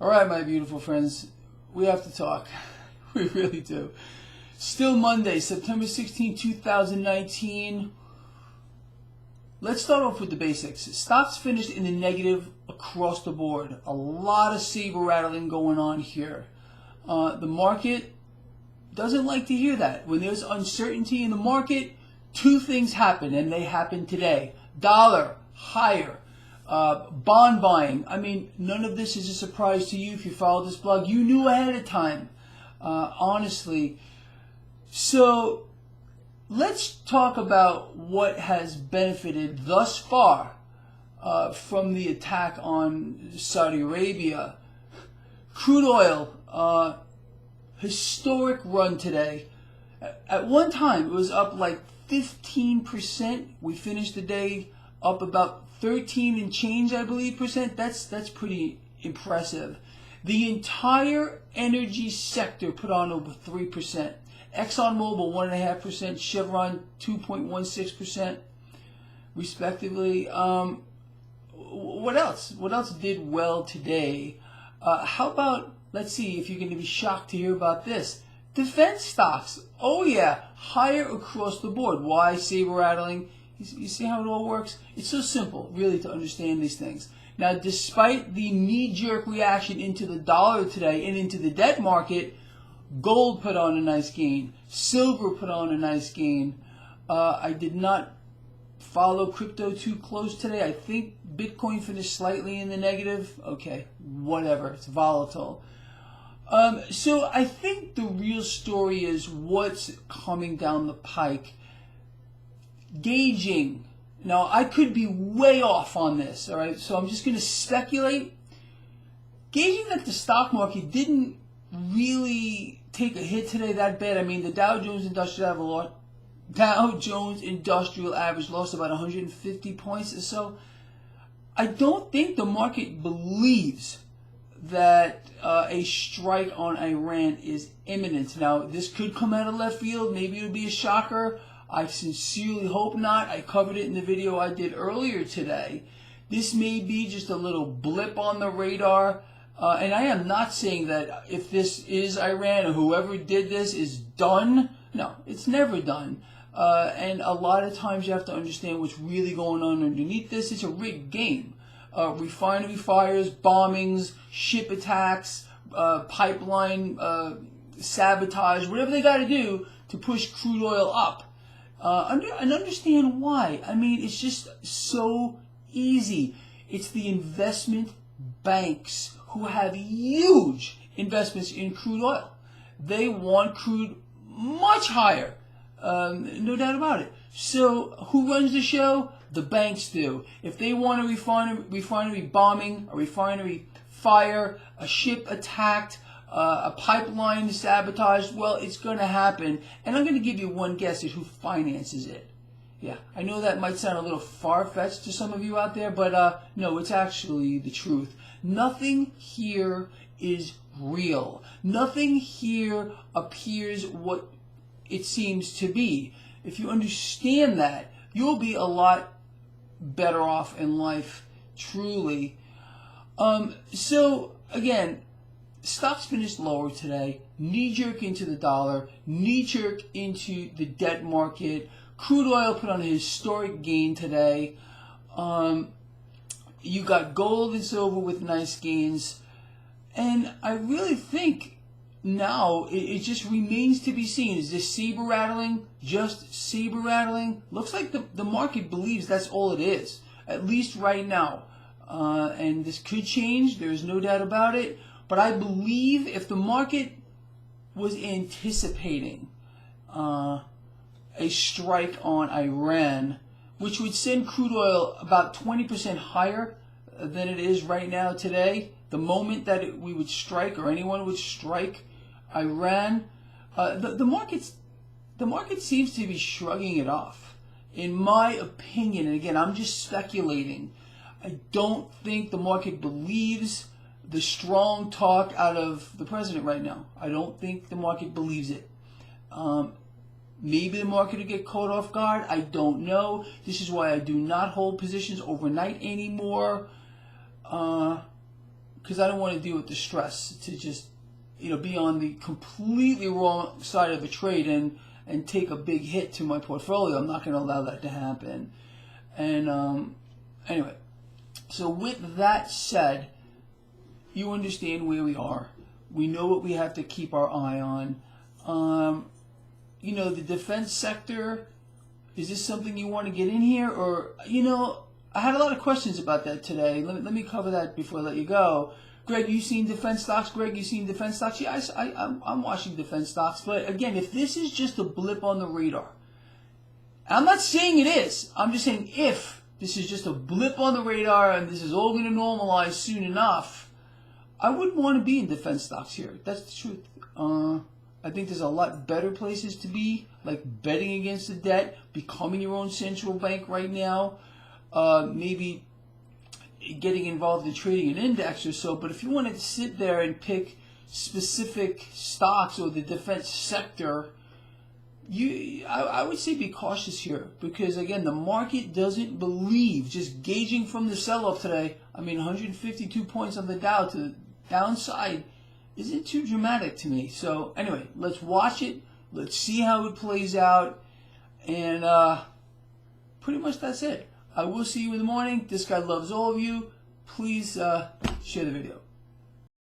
All right, my beautiful friends, we have to talk. We really do. Still Monday, September 16, 2019. Let's start off with the basics. Stocks finished in the negative across the board. A lot of saber rattling going on here. The market doesn't like to hear that. When there's uncertainty in the market, two things happen, and they happen today. Dollar higher. Bond buying. I mean, none of this is a surprise to you if you follow this blog. You knew ahead of time, honestly. So let's talk about what has benefited thus far from the attack on Saudi Arabia. Crude oil, historic run today. At one time, it was up like 15%. We finished the day up about 13 and change, I believe, percent. That's pretty impressive. The entire energy sector put on over 3%. ExxonMobil 1.5%, Chevron 2.16%, respectively. What else? What else did well today? How about, let's see if you're going to be shocked to hear about this. Defense stocks. Oh yeah, higher across the board. Why saber rattling? You see how it all works? It's so simple, really, to understand these things. Now, despite the knee-jerk reaction into the dollar today and into the debt market, gold put on a nice gain. Silver put on a nice gain. I did not follow crypto too close today. I think Bitcoin finished slightly in the negative. Okay, whatever. It's volatile. So I think the real story is what's coming down the pike. Gauging. Now, I could be way off on this, all right? So I'm just going to speculate. Gauging that the stock market didn't really take a hit today that bad. I mean, the Dow Jones Industrial Average lost about 150 points or so. I don't think the market believes that a strike on Iran is imminent. Now, this could come out of left field. Maybe it'll be a shocker. I sincerely hope not. I covered it in the video I did earlier today. This may be just a little blip on the radar. And I am not saying that if this is Iran or whoever did this is done. No, it's never done. And a lot of times you have to understand what's really going on underneath this. It's a rigged game. Refinery fires, bombings, ship attacks, pipeline sabotage, whatever they got to do to push crude oil up. And understand why. I mean, it's just so easy. It's the investment banks who have huge investments in crude oil. They want crude much higher, no doubt about it. So who runs the show? The banks do. If they want a refinery bombing, a refinery fire, a ship attacked, a pipeline sabotaged, well, it's going to happen. And I'm going to give you one guess at who finances it. Yeah, I know that might sound a little far-fetched to some of you out there, but no, it's actually the truth. Nothing here is real. Nothing here appears what it seems to be. If you understand that, you'll be a lot better off in life, truly. So, again, stocks finished lower today, knee-jerk into the dollar, knee-jerk into the debt market. Crude oil put on a historic gain today. You got gold and silver with nice gains. And I really think now it just remains to be seen. Is this saber rattling just saber rattling? Looks like the market believes that's all it is, at least right now. And this could change. There's no doubt about it. But I believe if the market was anticipating a strike on Iran, which would send crude oil about 20% higher than it is right now today, the moment that we would strike or anyone would strike Iran, the market seems to be shrugging it off. In my opinion, and again, I'm just speculating, I don't think the market believes the strong talk out of the president right now. I don't think the market believes it. Maybe the market will get caught off guard. I don't know. This is why I do not hold positions overnight anymore. because I don't want to deal with the stress to just, be on the completely wrong side of a trade and take a big hit to my portfolio. I'm not going to allow that to happen. And anyway, so with that said, you understand where we are. We know what we have to keep our eye on. The defense sector, is this something you want to get in here? Or, I had a lot of questions about that today. Let me cover that before I let you go. Greg, you seen defense stocks? Greg, you seen defense stocks? Yeah, I'm watching defense stocks. But again, if this is just a blip on the radar, I'm not saying it is. I'm just saying if this is just a blip on the radar and this is all going to normalize soon enough, I wouldn't want to be in defense stocks here. That's the truth. I think there's a lot better places to be, like betting against the debt, becoming your own central bank right now, maybe getting involved in trading an index or so. But if you want to sit there and pick specific stocks or the defense sector, I would say be cautious here, because again, the market doesn't believe, just gauging from the sell-off today, 152 points on the Dow to the downside isn't too dramatic to me. So anyway, let's watch it. Let's see how it plays out. And pretty much that's it. I will see you in the morning. This guy loves all of you. Please share the video.